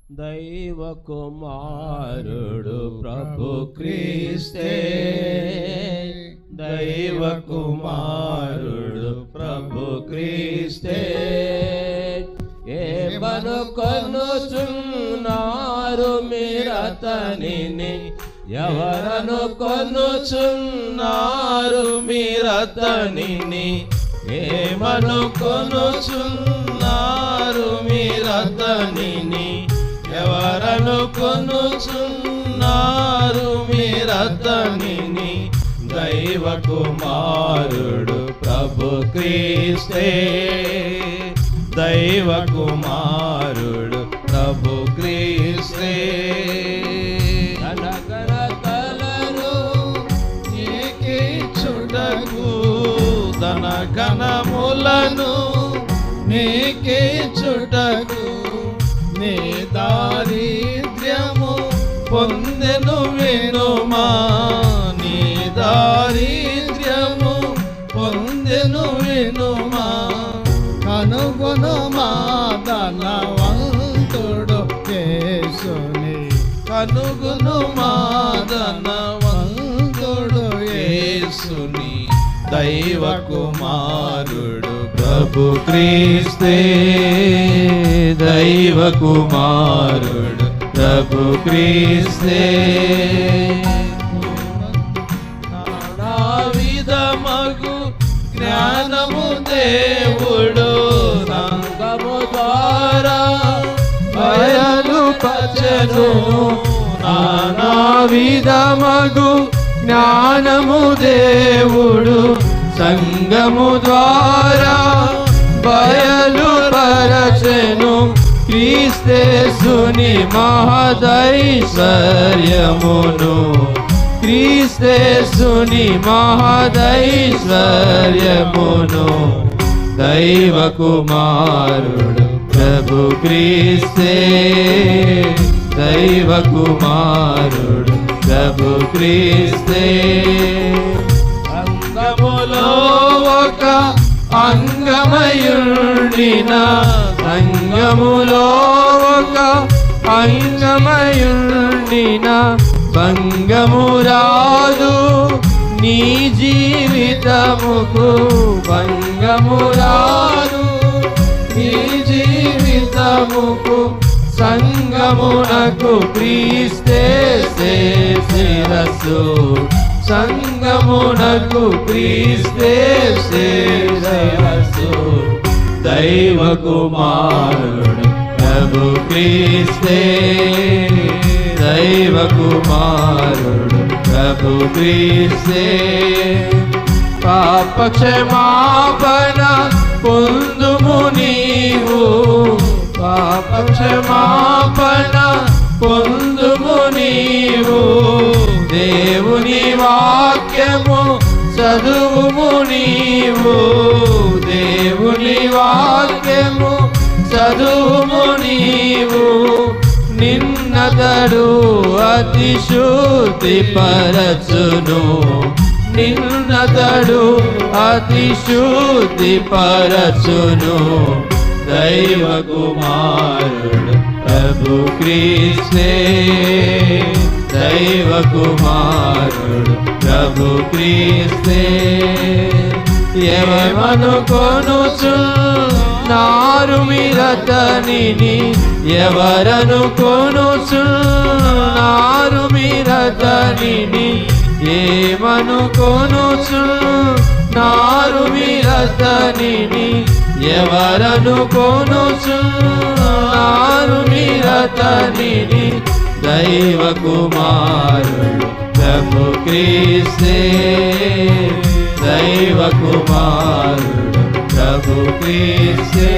దైవ కుమారుడు ప్రభు క్రీస్తే, దైవ కుమారుడు ప్రభు క్రీస్తే. ఏమనుకొనుచున్నారు మీరతనిని, ఎవరనుకొనుచున్నారు మీరతనిని, ఏమనుకొనుచున్నారు మీరతనిని, ఎవరనుకొనుచున్నారు మీరతనిని. దైవ కుమారుడు ప్రభు క్రీస్తే, దైవ కుమారుడు ప్రభు క్రీస్తే. ఘనఘనతలను నీకిచ్చుటకు, ధన ఘనములను నీకిచ్చుటకు, నీ దారిద్ర్యము పొందెను వినుమా, నీ దారిద్ర్యము పొందెను వినుమా. కనుగొనుమా ధనవంతుడు యేసుని, కనుగొనుమా ధనవంతుడు యేసుని. దైవ కుమారుడు ప్రభు క్రీస్తే, దైవ కుమారుడు ప్రభు క్రీస్తే. నానా విధమగు జ్ఞానము దేవుడు సంగము ద్వారా బయలుపరచెను, నానా విధమగు జ్ఞానము దేవుడు సంగము ద్వారా బయలుపరచెను. క్రీస్తేసుని మహదైశ్వర్యమును, క్రీస్తేసుని మహదైశ్వర్యమును. దైవ కుమారుడు ప్రభు క్రీస్తే, దైవ కుమారుడు ప్రభు క్రీస్తే. అంగములో ఒక అంగమయుండిన, సంగములో ఒక అంగమయుండిన, భంగము రాదు నీ జీవితముకు, భంగము రాదు నీ జీవితముకు. సంగమునకు క్రీస్తే శిరస్సు, సంగమునకు క్రీస్తే శిరస్సు. దైవ కుమారుడు ప్రభు క్రీస్తే, దైవ కుమారుడు ప్రభు క్రీస్తే. పాప క్షమాపణ పొందుము నీవు, పాప క్షమాపణ పొందుము నీవు. దేవుని వాక్యము చదువుము నీవు, దేవుని వాక్యము చదువుము నీవు. నిన్నతడు అతిశుద్ధి పరచును, నిన్నతడు అతిశుద్ధి పరచును. దైవ కుమారుడు ప్రభు క్రీస్తే, దైవ కుమారుడు ప్రభు క్రీస్తే. ఎవరనుకొనుచున్నారు మీరతనిని, ఎవరనుకొనుచున్నారు మీరతనిని, ఏమనుకొనుచున్నారు మీరతనిని, ఎవరనుకొనుచున్నారు మీరతనిని. దైవ కుమారుడు ప్రభు క్రీస్తే, దైవ కుమారుడు ప్రభు క్రీస్తే.